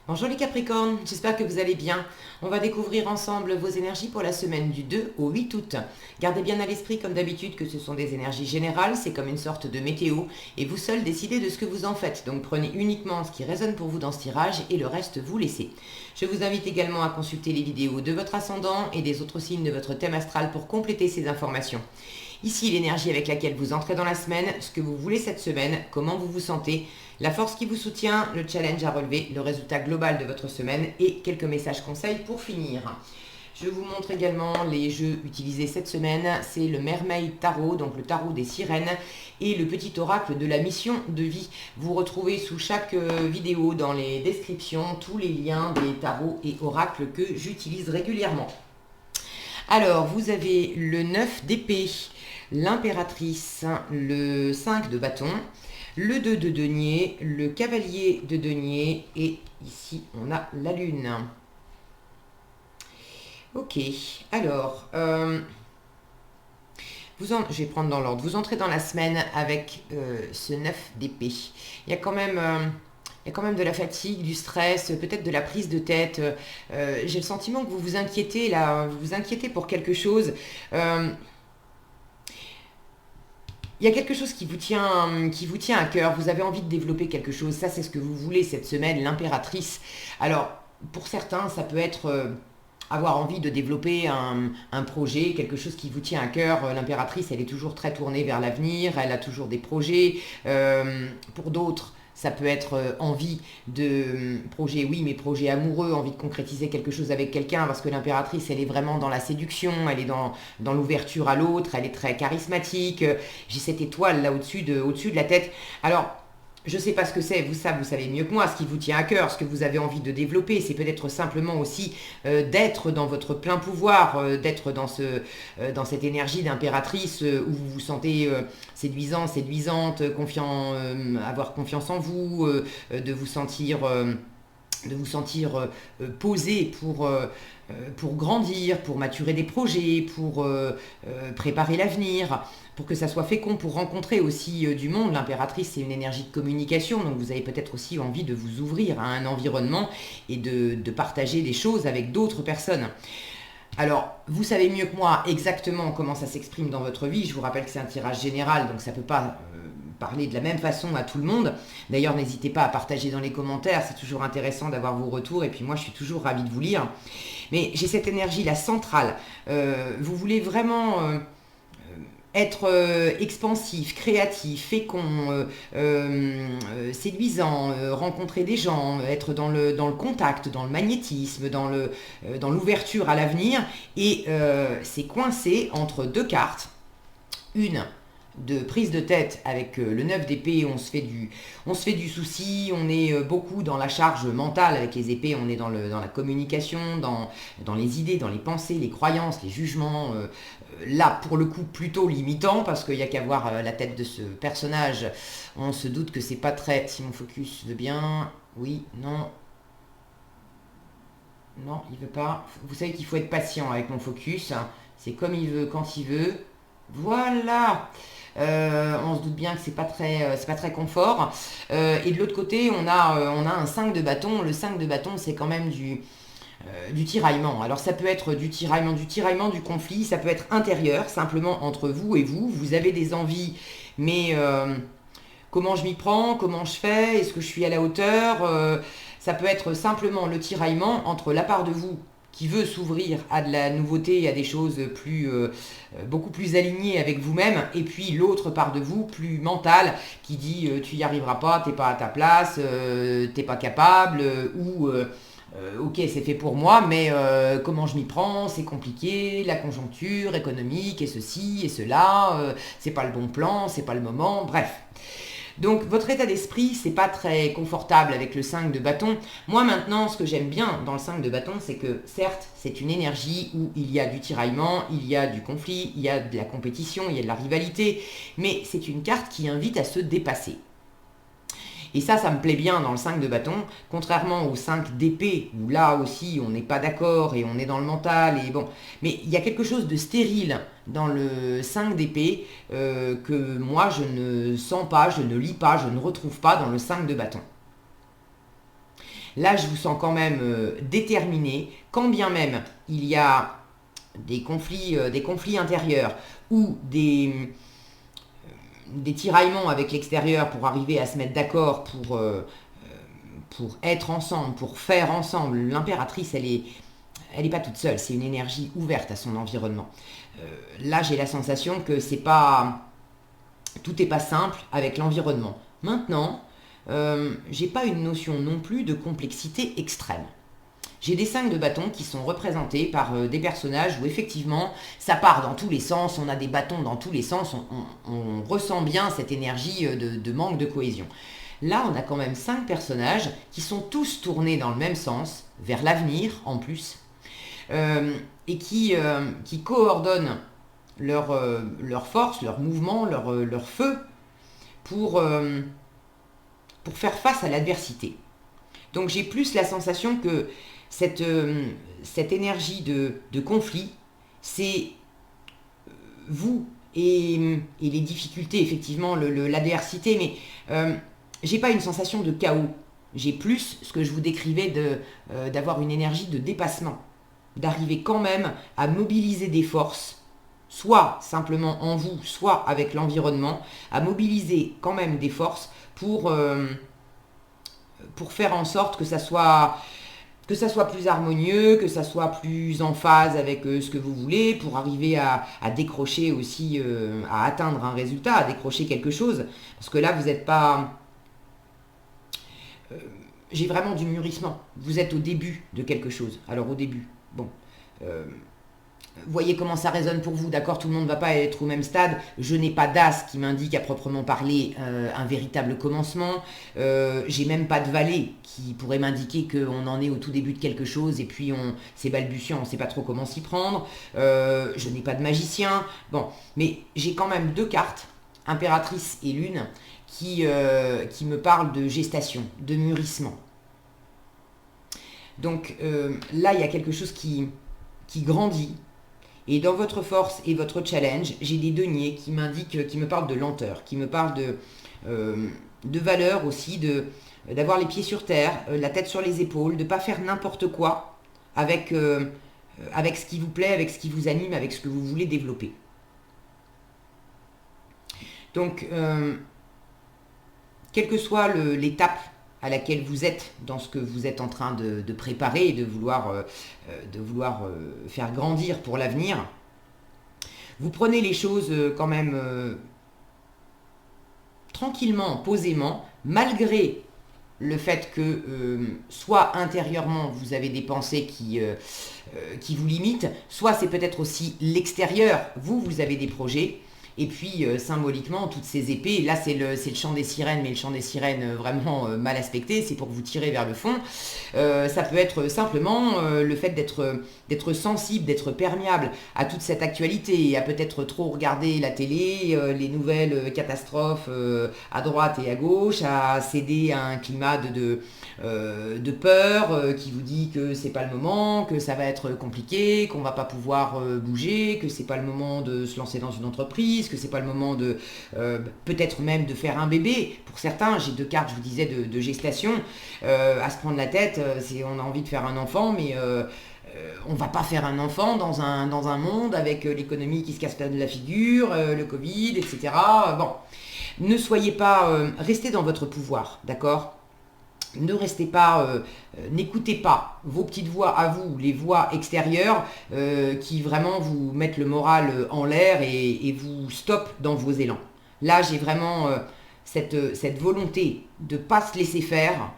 Bonjour les Capricornes, j'espère que vous allez bien. On va découvrir ensemble vos énergies pour la semaine du 2 au 8 août. Gardez bien à l'esprit comme d'habitude que ce sont des énergies générales, c'est comme une sorte de météo et vous seuls décidez de ce que vous en faites. Donc prenez uniquement ce qui résonne pour vous dans ce tirage et le reste vous laissez. Je vous invite également à consulter les vidéos de votre ascendant et des autres signes de votre thème astral pour compléter ces informations. Ici, l'énergie avec laquelle vous entrez dans la semaine, ce que vous voulez cette semaine, comment vous vous sentez, la force qui vous soutient, le challenge à relever, le résultat global de votre semaine et quelques messages conseils pour finir. Je vous montre également les jeux utilisés cette semaine. C'est le Mermaid Tarot, donc le tarot des sirènes, et le petit oracle de la mission de vie. Vous retrouvez sous chaque vidéo dans les descriptions tous les liens des tarots et oracles que j'utilise régulièrement. Alors, vous avez le 9 d'épée, l'impératrice, le 5 de bâton, le 2 de denier, le cavalier de denier et ici on a la lune. Ok, alors, je vais prendre dans l'ordre. Vous entrez dans la semaine avec ce 9 d'épée. Il y a quand même... il y a quand même de la fatigue, du stress, peut-être de la prise de tête. J'ai le sentiment que vous vous inquiétez là, vous vous inquiétez pour quelque chose. Il y a quelque chose qui vous tient à cœur. Vous avez envie de développer quelque chose. Ça, c'est ce que vous voulez cette semaine, l'impératrice. Alors, pour certains, ça peut être avoir envie de développer un projet, quelque chose qui vous tient à cœur. L'impératrice, elle est toujours très tournée vers l'avenir. Elle a toujours des projets. Pour d'autres, ça peut être envie de projet, oui, mais projet amoureux, envie de concrétiser quelque chose avec quelqu'un, parce que l'impératrice, elle est vraiment dans la séduction, elle est dans l'ouverture à l'autre, elle est très charismatique. J'ai cette étoile là au-dessus de la tête. Alors, je ne sais pas ce que c'est, vous savez mieux que moi, ce qui vous tient à cœur, ce que vous avez envie de développer, c'est peut-être simplement aussi d'être dans votre plein pouvoir, d'être dans cette énergie d'impératrice où vous vous sentez séduisant, séduisante, confiant, avoir confiance en vous, de vous sentir posé pour grandir, pour maturer des projets, pour préparer l'avenir, pour que ça soit fécond, pour rencontrer aussi du monde. L'impératrice, c'est une énergie de communication, donc vous avez peut-être aussi envie de vous ouvrir à un environnement et de partager des choses avec d'autres personnes. Alors, vous savez mieux que moi exactement comment ça s'exprime dans votre vie. Je vous rappelle que c'est un tirage général, donc ça ne peut pas parler de la même façon à tout le monde. D'ailleurs, n'hésitez pas à partager dans les commentaires, c'est toujours intéressant d'avoir vos retours, et puis moi, je suis toujours ravie de vous lire. Mais j'ai cette énergie-là centrale. Vous voulez vraiment être expansif, créatif, fécond, séduisant, rencontrer des gens, être dans le contact, dans le magnétisme, dans l'ouverture à l'avenir. Et c'est coincé entre deux cartes. Une de prise de tête avec le 9 d'épée, on se fait du souci, on est beaucoup dans la charge mentale avec les épées, on est dans la communication, dans les idées, dans les pensées, les croyances, les jugements, là pour le coup plutôt limitant, parce qu'il n'y a qu'à voir la tête de ce personnage, on se doute que c'est pas très... Si mon focus veut bien, oui, non, non, il veut pas. Vous savez qu'il faut être patient avec mon focus, hein. C'est comme il veut, quand il veut. Voilà. On se doute bien que c'est pas très confort. Et de l'autre côté, on a un 5 de bâton. Le 5 de bâton, c'est quand même du tiraillement. Alors ça peut être du tiraillement, du conflit. Ça peut être intérieur, simplement entre vous et vous. Vous avez des envies, mais comment je m'y prends, comment je fais, est-ce que je suis à la hauteur, ça peut être simplement le tiraillement entre la part de vous qui veut s'ouvrir à de la nouveauté, à des choses beaucoup plus alignées avec vous-même, et puis l'autre part de vous, plus mentale, qui dit tu y arriveras pas, t'es pas à ta place, t'es pas capable, ou ok c'est fait pour moi, mais comment je m'y prends, c'est compliqué, la conjoncture économique, et ceci, et cela, c'est pas le bon plan, c'est pas le moment, bref. Donc votre état d'esprit, c'est pas très confortable avec le 5 de bâton. Moi maintenant, ce que j'aime bien dans le 5 de bâton, c'est que certes, c'est une énergie où il y a du tiraillement, il y a du conflit, il y a de la compétition, il y a de la rivalité, mais c'est une carte qui invite à se dépasser. Et ça me plaît bien dans le 5 de bâton, contrairement au 5 d'épée, où là aussi on n'est pas d'accord et on est dans le mental, et bon. Mais il y a quelque chose de stérile dans le 5 d'épée que moi je ne sens pas, je ne lis pas, je ne retrouve pas dans le 5 de bâton. Là, je vous sens quand même déterminé, quand bien même il y a des conflits intérieurs ou des tiraillements avec l'extérieur pour arriver à se mettre d'accord, pour être ensemble, pour faire ensemble. L'impératrice, elle est pas toute seule, c'est une énergie ouverte à son environnement. Là, j'ai la sensation que tout n'est pas simple avec l'environnement. Maintenant, j'ai pas une notion non plus de complexité extrême. J'ai des 5 de bâtons qui sont représentés par des personnages où effectivement ça part dans tous les sens, on a des bâtons dans tous les sens, on ressent bien cette énergie de manque de cohésion. Là, on a quand même 5 personnages qui sont tous tournés dans le même sens, vers l'avenir en plus, et qui coordonnent leur force, leur mouvement, leur feu pour faire face à l'adversité. Donc j'ai plus la sensation que cette énergie de conflit, c'est vous et les difficultés, effectivement, l'adversité, mais j'ai pas une sensation de chaos. J'ai plus ce que je vous décrivais d'avoir une énergie de dépassement, d'arriver quand même à mobiliser des forces, soit simplement en vous, soit avec l'environnement, à mobiliser quand même des forces pour faire en sorte que ça soit plus harmonieux, que ça soit plus en phase avec ce que vous voulez, pour arriver à décrocher aussi, à atteindre un résultat, à décrocher quelque chose. Parce que là, vous n'êtes pas... j'ai vraiment du mûrissement. Vous êtes au début de quelque chose. Alors au début, bon... voyez comment ça résonne pour vous, d'accord? Tout le monde ne va pas être au même stade. Je n'ai pas d'as qui m'indique à proprement parler un véritable commencement. J'ai même pas de valet qui pourrait m'indiquer qu'on en est au tout début de quelque chose et puis c'est balbutiant, on ne sait pas trop comment s'y prendre. Je n'ai pas de magicien. Bon, mais j'ai quand même 2 cartes, impératrice et lune, qui me parlent de gestation, de mûrissement. Donc là, il y a quelque chose qui grandit. Et dans votre force et votre challenge, j'ai des deniers qui m'indiquent, qui me parlent de lenteur, qui me parlent de valeur aussi, d'avoir les pieds sur terre, la tête sur les épaules, de ne pas faire n'importe quoi avec ce qui vous plaît, avec ce qui vous anime, avec ce que vous voulez développer. Donc, quelle que soit l'étape à laquelle vous êtes dans ce que vous êtes en train de préparer et de vouloir faire grandir pour l'avenir, vous prenez les choses quand même tranquillement, posément, malgré le fait que soit intérieurement vous avez des pensées qui vous limitent, soit c'est peut-être aussi l'extérieur, vous avez des projets. Et puis symboliquement, toutes ces épées, là c'est le chant des sirènes, mais le chant des sirènes vraiment mal aspecté, c'est pour vous tirer vers le fond. Ça peut être simplement le fait d'être sensible, d'être perméable à toute cette actualité, et à peut-être trop regarder la télé, les nouvelles catastrophes à droite et à gauche, à céder à un climat de peur qui vous dit que c'est pas le moment, que ça va être compliqué, qu'on va pas pouvoir bouger, que c'est pas le moment de se lancer dans une entreprise, que c'est pas le moment de peut-être même de faire un bébé. Pour certains, j'ai 2 cartes, je vous disais, de gestation, à se prendre la tête, on a envie de faire un enfant, mais on va pas faire un enfant dans un monde avec l'économie qui se casse de la figure, le Covid, etc. Bon, ne soyez pas, restez dans votre pouvoir, d'accord? Ne restez pas, n'écoutez pas vos petites voix à vous, les voix extérieures qui vraiment vous mettent le moral en l'air et vous stoppent dans vos élans. Là, j'ai vraiment cette volonté de ne pas se laisser faire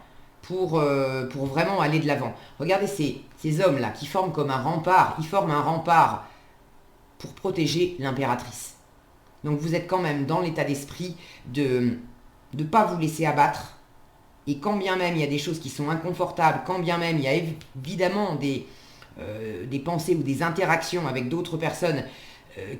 pour vraiment aller de l'avant. Regardez ces hommes-là qui forment comme un rempart, ils forment un rempart pour protéger l'impératrice. Donc vous êtes quand même dans l'état d'esprit de ne pas vous laisser abattre. Et quand bien même il y a des choses qui sont inconfortables, quand bien même il y a évidemment des pensées ou des interactions avec d'autres personnes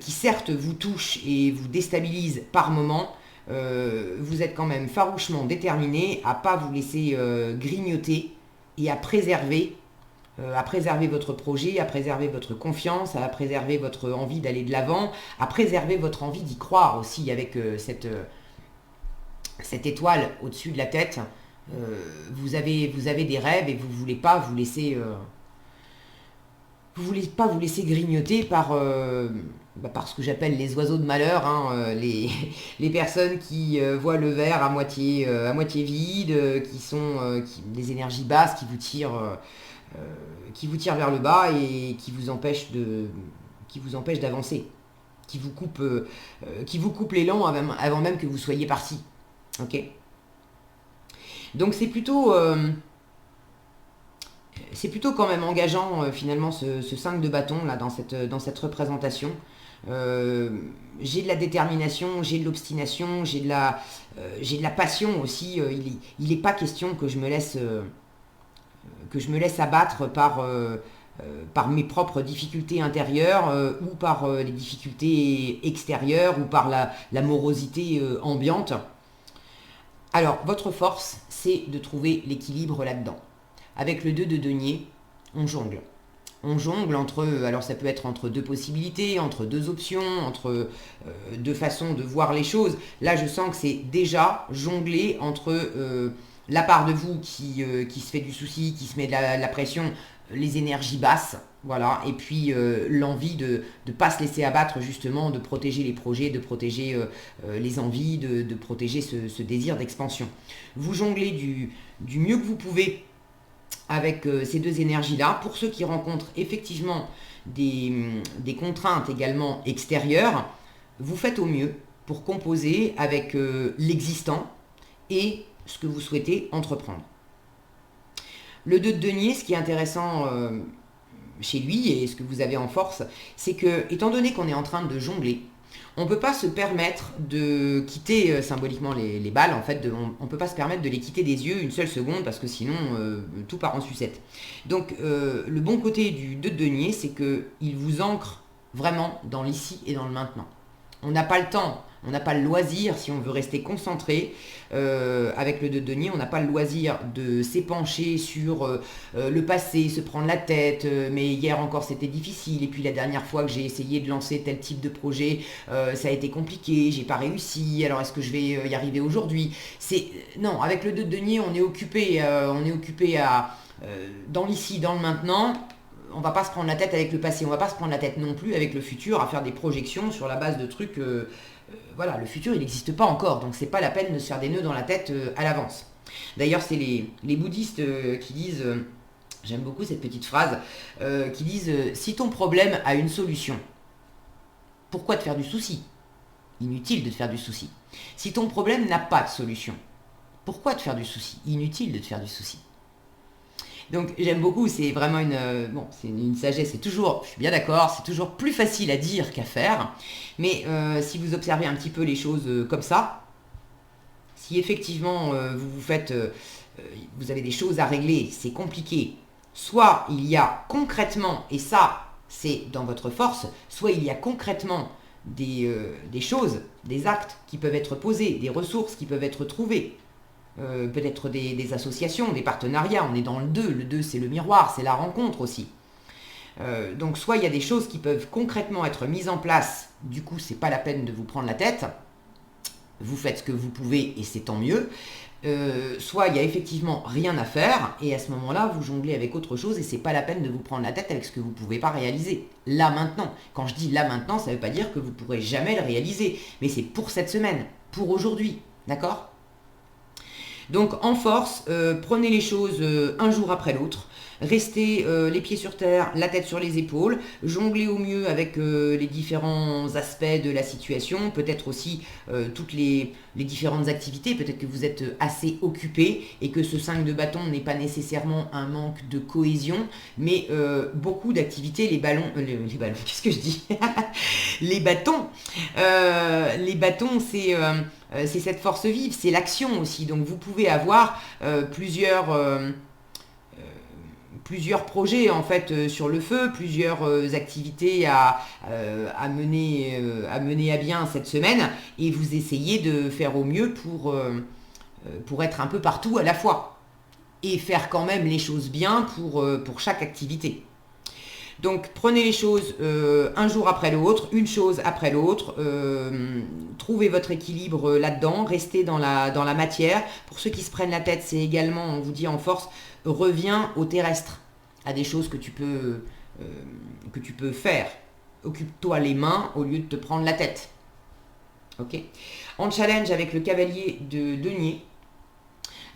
qui certes vous touchent et vous déstabilisent par moments, vous êtes quand même farouchement déterminé à ne pas vous laisser grignoter et à préserver votre projet, à préserver votre confiance, à préserver votre envie d'aller de l'avant, à préserver votre envie d'y croire aussi avec cette étoile au-dessus de la tête. vous avez des rêves et vous voulez pas vous laisser grignoter par ce que j'appelle les oiseaux de malheur, hein, les personnes qui voient le verre à moitié vide, des énergies basses qui vous tirent vers le bas et qui vous empêchent d'avancer, qui vous coupent l'élan avant même que vous soyez parti. Ok. Donc c'est plutôt quand même engageant finalement ce 5 de bâton là dans cette représentation. J'ai de la détermination, j'ai de l'obstination, j'ai de la passion aussi. Il n'est pas question que je me laisse abattre par mes propres difficultés intérieures ou par les difficultés extérieures ou par la morosité ambiante. Alors, votre force, c'est de trouver l'équilibre là-dedans. Avec le 2 de denier, on jongle. On jongle alors ça peut être entre deux possibilités, entre deux options, entre deux façons de voir les choses. Là, je sens que c'est déjà jongler entre la part de vous qui se fait du souci, qui se met de la pression, les énergies basses, voilà, et puis l'envie de ne pas se laisser abattre justement, de protéger les projets, de protéger les envies, de protéger ce désir d'expansion. Vous jonglez du mieux que vous pouvez avec ces deux énergies-là. Pour ceux qui rencontrent effectivement des contraintes également extérieures, vous faites au mieux pour composer avec l'existant et ce que vous souhaitez entreprendre. Le 2 de denier, ce qui est intéressant chez lui et ce que vous avez en force, c'est que, étant donné qu'on est en train de jongler, on ne peut pas se permettre de quitter symboliquement les balles, en fait, on ne peut pas se permettre de les quitter des yeux une seule seconde parce que sinon tout part en sucette. Donc le bon côté du 2 de denier, c'est qu'il vous ancre vraiment dans l'ici et dans le maintenant. On n'a pas le temps, on n'a pas le loisir, si on veut rester concentré avec le 2 de denier, on n'a pas le loisir de s'épancher sur le passé, se prendre la tête, mais hier encore c'était difficile, et puis la dernière fois que j'ai essayé de lancer tel type de projet, ça a été compliqué, j'ai pas réussi, alors est-ce que je vais y arriver aujourd'hui? Non, avec le 2 de denier, on est occupé dans l'ici, dans le maintenant. On va pas se prendre la tête avec le passé, on va pas se prendre la tête non plus avec le futur, à faire des projections sur la base de trucs. Voilà, le futur il n'existe pas encore, donc c'est pas la peine de se faire des nœuds dans la tête à l'avance. D'ailleurs, c'est les bouddhistes qui disent, j'aime beaucoup cette petite phrase, qui disent si ton problème a une solution, pourquoi te faire du souci? Inutile de te faire du souci. Si ton problème n'a pas de solution, pourquoi te faire du souci? Inutile de te faire du souci. Donc j'aime beaucoup, c'est vraiment c'est une sagesse, je suis bien d'accord, c'est toujours plus facile à dire qu'à faire, mais si vous observez un petit peu les choses comme ça, si effectivement vous avez des choses à régler, c'est compliqué, soit il y a concrètement, et ça c'est dans votre force, soit il y a concrètement des choses, des actes qui peuvent être posés, des ressources qui peuvent être trouvées, peut-être des associations, des partenariats, on est dans le 2 c'est le miroir, c'est la rencontre aussi. Donc soit il y a des choses qui peuvent concrètement être mises en place, du coup c'est pas la peine de vous prendre la tête, vous faites ce que vous pouvez et c'est tant mieux, soit il y a effectivement rien à faire et à ce moment-là vous jonglez avec autre chose et c'est pas la peine de vous prendre la tête avec ce que vous pouvez pas réaliser, là maintenant. Quand je dis là maintenant, ça veut pas dire que vous pourrez jamais le réaliser, mais c'est pour cette semaine, pour aujourd'hui, d'accord ? Donc en force, prenez les choses un jour après l'autre, restez les pieds sur terre, la tête sur les épaules, jonglez au mieux avec les différents aspects de la situation, peut-être aussi toutes les différentes activités, peut-être que vous êtes assez occupé et que ce 5 de bâton n'est pas nécessairement un manque de cohésion, mais beaucoup d'activités, les ballons, qu'est-ce que je dis? Les bâtons, c'est cette force vive, c'est l'action aussi. Donc vous pouvez avoir plusieurs projets en fait sur le feu, plusieurs activités à mener à bien cette semaine et vous essayez de faire au mieux pour être un peu partout à la fois et faire quand même les choses bien pour chaque activité. Donc prenez les choses un jour après l'autre, une chose après l'autre, trouvez votre équilibre là-dedans, restez dans la matière. Pour ceux qui se prennent la tête, c'est également, on vous dit en force, reviens au terrestre, à des choses que tu peux faire. Occupe-toi les mains au lieu de te prendre la tête. Ok. En challenge avec le cavalier de denier.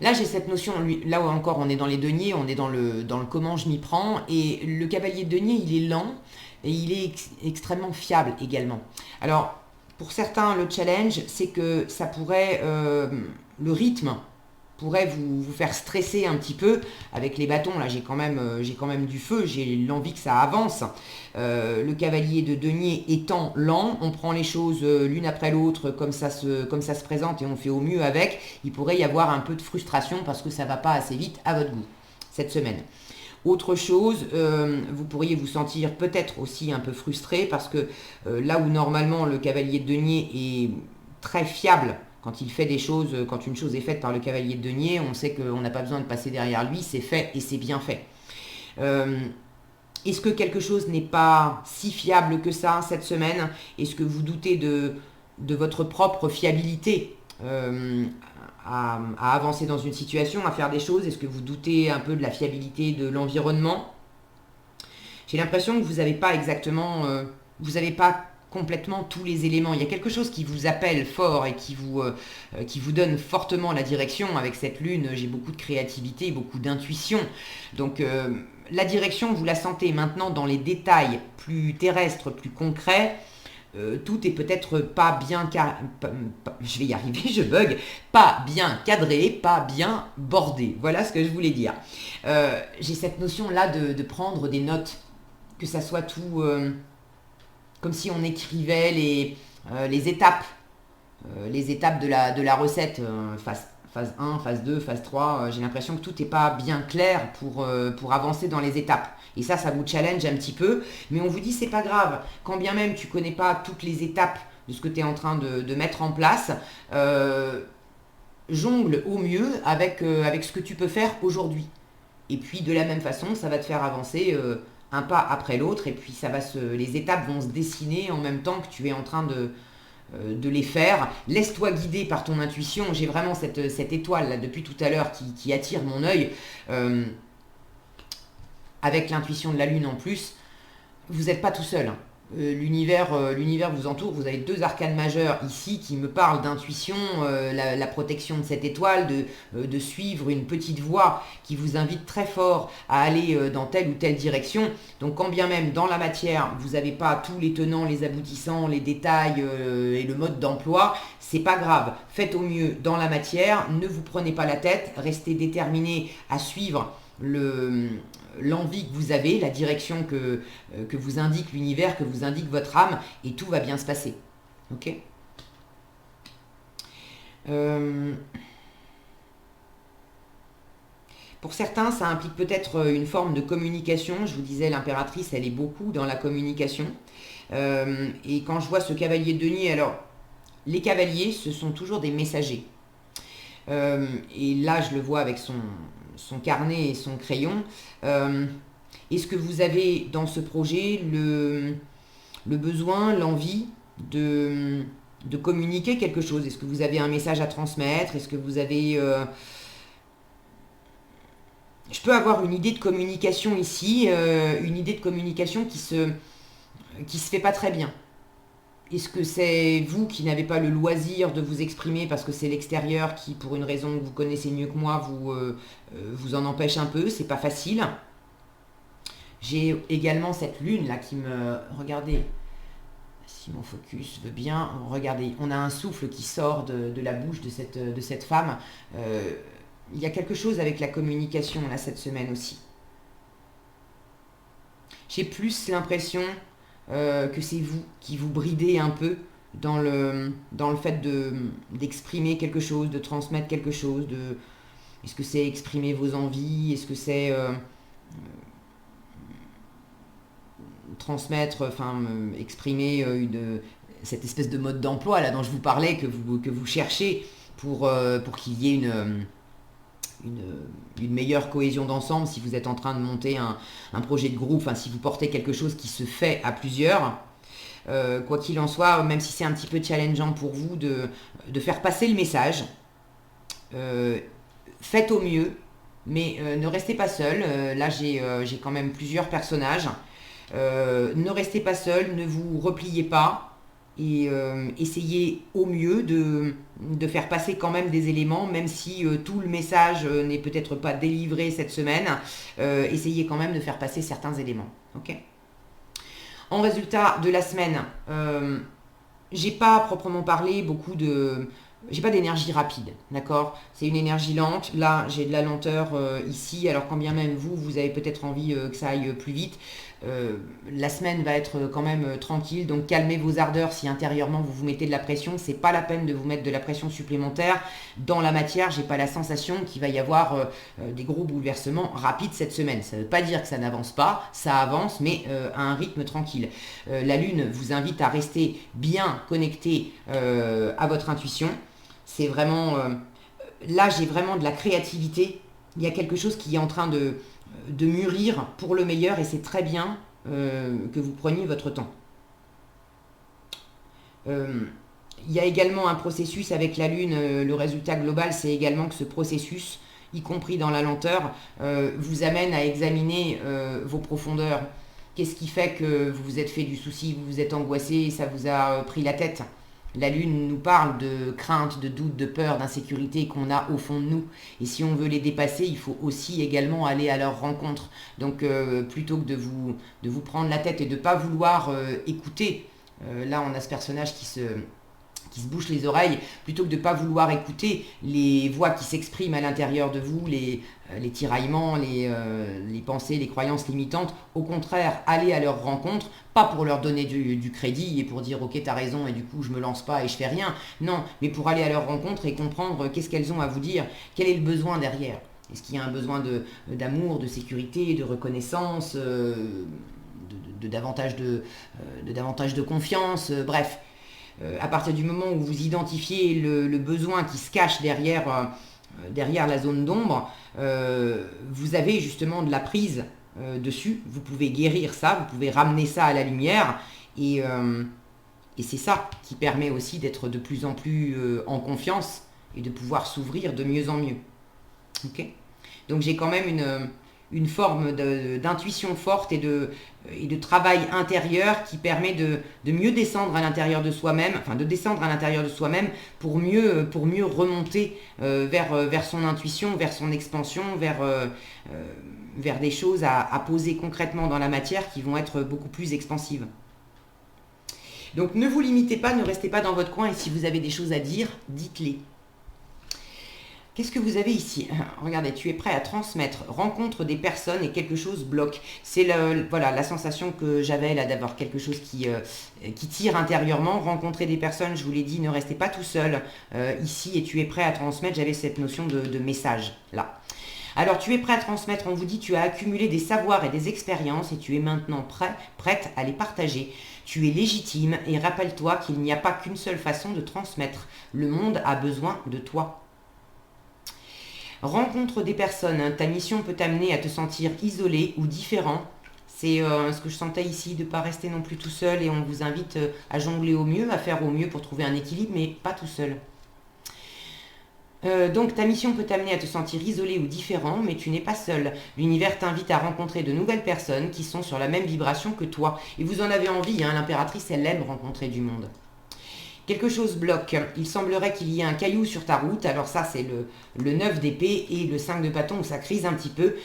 Là, j'ai cette notion, là où encore on est dans les deniers, on est dans le comment je m'y prends. Et le cavalier de denier, il est lent et il est extrêmement fiable également. Alors, pour certains, le challenge, c'est que ça pourrait, le rythme pourrait vous faire stresser un petit peu avec les bâtons. Là, j'ai quand même du feu, j'ai l'envie que ça avance. Le cavalier de denier étant lent, on prend les choses l'une après l'autre comme ça se présente et on fait au mieux avec. Il pourrait y avoir un peu de frustration parce que ça ne va pas assez vite à votre goût cette semaine. Autre chose, vous pourriez vous sentir peut-être aussi un peu frustré parce que là où normalement le cavalier de denier est très fiable, quand il fait des choses, quand une chose est faite par le cavalier de denier, on sait qu'on n'a pas besoin de passer derrière lui, c'est fait et c'est bien fait. Est-ce que quelque chose n'est pas si fiable que ça cette semaine? Est-ce que vous doutez de votre propre fiabilité à avancer dans une situation, à faire des choses? Est-ce que vous doutez un peu de la fiabilité de l'environnement? J'ai l'impression que vous n'avez pas exactement, vous n'avez pas complètement tous les éléments. Il y a quelque chose qui vous appelle fort et qui vous donne fortement la direction. Avec cette lune, j'ai beaucoup de créativité, beaucoup d'intuition. Donc la direction, vous la sentez maintenant dans les détails plus terrestres, plus concrets. Tout est peut-être pas bien je vais y arriver, je bug, pas bien cadré, pas bien bordé. Voilà ce que je voulais dire. J'ai cette notion-là de prendre des notes, que ça soit tout comme si on écrivait les étapes de la recette, phase 1, phase 2, phase 3. J'ai l'impression que tout n'est pas bien clair pour avancer dans les étapes. Et ça vous challenge un petit peu, mais on vous dit c'est pas grave, quand bien même tu connais pas toutes les étapes de ce que tu es en train de mettre en place, jongle au mieux avec ce que tu peux faire aujourd'hui. Et puis de la même façon, ça va te faire avancer un pas après l'autre, et puis les étapes vont se dessiner en même temps que tu es en train de les faire. Laisse-toi guider par ton intuition. J'ai vraiment cette étoile là depuis tout à l'heure qui attire mon œil. Avec l'intuition de la lune en plus, vous n'êtes pas tout seul. L'univers vous entoure. Vous avez 2 arcanes majeures ici qui me parlent d'intuition, la protection de cette étoile, de suivre une petite voie qui vous invite très fort à aller dans telle ou telle direction. Donc quand bien même dans la matière, vous n'avez pas tous les tenants, les aboutissants, les détails et le mode d'emploi, c'est pas grave. Faites au mieux dans la matière, ne vous prenez pas la tête, restez déterminé à suivre l'envie que vous avez, la direction que vous indique l'univers, que vous indique votre âme, et tout va bien se passer. Ok. Pour certains, ça implique peut-être une forme de communication. Je vous disais, l'impératrice, elle est beaucoup dans la communication. Et quand je vois ce cavalier de denier, alors, les cavaliers, ce sont toujours des messagers. Et là, je le vois avec son carnet et son crayon. Est-ce que vous avez dans ce projet le besoin, l'envie de communiquer quelque chose? Est-ce que vous avez un message à transmettre? Est-ce que vous avez... Je peux avoir une idée de communication ici, une idée de communication qui se fait pas très bien. Est-ce que c'est vous qui n'avez pas le loisir de vous exprimer parce que c'est l'extérieur qui, pour une raison que vous connaissez mieux que moi, vous en empêche un peu? C'est pas facile. J'ai également cette lune là qui me... Regardez, si mon focus veut bien, regardez, on a un souffle qui sort de la bouche de cette femme. Il y a quelque chose avec la communication là cette semaine aussi. J'ai plus l'impression que c'est vous qui vous bridez un peu dans le fait d'exprimer quelque chose, de transmettre quelque chose. Est-ce que c'est exprimer vos envies? Est-ce que c'est transmettre, exprimer cette espèce de mode d'emploi là dont je vous parlais, que vous cherchez pour qu'il y ait une meilleure cohésion d'ensemble si vous êtes en train de monter un projet de groupe, enfin si vous portez quelque chose qui se fait à plusieurs. Quoi qu'il en soit, même si c'est un petit peu challengeant pour vous de faire passer le message, faites au mieux, mais ne restez pas seul. Là, j'ai quand même plusieurs personnages. Ne restez pas seul, ne vous repliez pas et essayez au mieux de faire passer quand même des éléments, même si tout le message n'est peut-être pas délivré cette semaine. Essayez quand même de faire passer certains éléments. Ok ? En résultat de la semaine, j'ai pas proprement parlé beaucoup de... J'ai pas d'énergie rapide, d'accord? C'est une énergie lente. Là, j'ai de la lenteur ici, alors quand bien même vous avez peut-être envie que ça aille plus vite. La semaine va être quand même tranquille, donc calmez vos ardeurs si intérieurement vous vous mettez de la pression. C'est pas la peine de vous mettre de la pression supplémentaire. Dans la matière, j'ai pas la sensation qu'il va y avoir des gros bouleversements rapides cette semaine. Ça veut pas dire que ça n'avance pas, ça avance, mais à un rythme tranquille. La Lune vous invite à rester bien connecté à votre intuition. C'est vraiment... là, j'ai vraiment de la créativité. Il y a quelque chose qui est en train de mûrir pour le meilleur et c'est très bien que vous preniez votre temps. Il y a également un processus avec la Lune. Le résultat global, c'est également que ce processus, y compris dans la lenteur, vous amène à examiner vos profondeurs. Qu'est-ce qui fait que vous vous êtes fait du souci, vous vous êtes angoissé, ça vous a pris la tête ? La Lune nous parle de crainte, de doute, de peur, d'insécurité qu'on a au fond de nous. Et si on veut les dépasser, il faut aussi également aller à leur rencontre. Donc plutôt que de vous prendre la tête et de ne pas vouloir écouter, là on a ce personnage qui se bouche les oreilles, plutôt que de ne pas vouloir écouter les voix qui s'expriment à l'intérieur de vous, les tiraillements, les pensées, les croyances limitantes. Au contraire, allez à leur rencontre, pas pour leur donner du crédit et pour dire ok t'as raison et du coup je me lance pas et je fais rien. Non, mais pour aller à leur rencontre et comprendre qu'est-ce qu'elles ont à vous dire, quel est le besoin derrière. Est-ce qu'il y a un besoin d'amour, de sécurité, de reconnaissance, de davantage de confiance, bref. À partir du moment où vous identifiez le besoin qui se cache derrière la zone d'ombre, vous avez justement de la prise dessus. Vous pouvez guérir ça, vous pouvez ramener ça à la lumière et c'est ça qui permet aussi d'être de plus en plus en confiance et de pouvoir s'ouvrir de mieux en mieux. Okay ? Donc j'ai quand même une forme d'intuition forte et de travail intérieur qui permet de mieux descendre à l'intérieur de soi-même, enfin de descendre à l'intérieur de soi-même pour mieux remonter vers son intuition, vers son expansion, vers des choses à poser concrètement dans la matière qui vont être beaucoup plus expansives. Donc ne vous limitez pas, ne restez pas dans votre coin et si vous avez des choses à dire, dites-les. Qu'est-ce que vous avez ici ? Regardez, tu es prêt à transmettre, rencontre des personnes et quelque chose bloque. C'est la sensation que j'avais là d'avoir quelque chose qui tire intérieurement. Rencontrer des personnes, je vous l'ai dit, ne restez pas tout seul ici et tu es prêt à transmettre. J'avais cette notion de message là. Alors tu es prêt à transmettre, on vous dit tu as accumulé des savoirs et des expériences et tu es maintenant prête à les partager. Tu es légitime et rappelle-toi qu'il n'y a pas qu'une seule façon de transmettre. Le monde a besoin de toi. Rencontre des personnes, ta mission peut t'amener à te sentir isolé ou différent. C'est ce que je sentais ici, de ne pas rester non plus tout seul et on vous invite à jongler au mieux, à faire au mieux pour trouver un équilibre, mais pas tout seul. Donc ta mission peut t'amener à te sentir isolé ou différent, mais tu n'es pas seul. L'univers t'invite à rencontrer de nouvelles personnes qui sont sur la même vibration que toi. Et vous en avez envie, hein, l'impératrice, elle aime rencontrer du monde. Quelque chose bloque. Il semblerait qu'il y ait un caillou sur ta route. Alors ça, c'est le 9 d'épée et le 5 de bâton où ça crise un petit peu.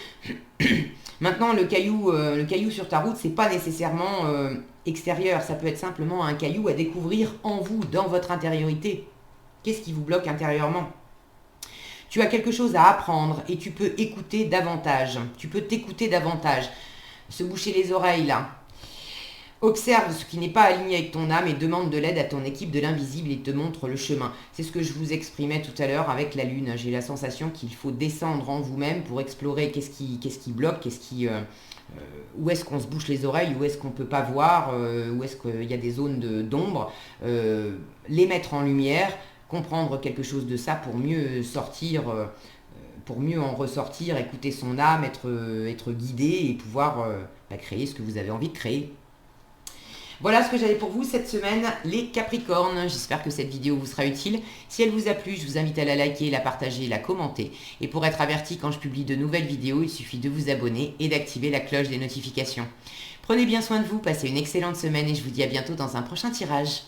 Maintenant, le caillou sur ta route, c'est pas nécessairement extérieur. Ça peut être simplement un caillou à découvrir en vous, dans votre intériorité. Qu'est-ce qui vous bloque intérieurement ? Tu as quelque chose à apprendre et tu peux écouter davantage. Tu peux t'écouter davantage. Se boucher les oreilles là. Observe ce qui n'est pas aligné avec ton âme et demande de l'aide à ton équipe de l'invisible et te montre le chemin. C'est ce que je vous exprimais tout à l'heure avec la Lune. J'ai la sensation qu'il faut descendre en vous-même pour explorer qu'est-ce qui bloque, où est-ce qu'on se bouche les oreilles, où est-ce qu'on ne peut pas voir, où est-ce qu'il y a des zones d'ombre, les mettre en lumière, comprendre quelque chose de ça pour mieux sortir pour mieux en ressortir, écouter son âme, être guidé et pouvoir créer ce que vous avez envie de créer. Voilà ce que j'avais pour vous cette semaine, les Capricornes. J'espère que cette vidéo vous sera utile. Si elle vous a plu, je vous invite à la liker, la partager, la commenter. Et pour être averti quand je publie de nouvelles vidéos, il suffit de vous abonner et d'activer la cloche des notifications. Prenez bien soin de vous, passez une excellente semaine et je vous dis à bientôt dans un prochain tirage.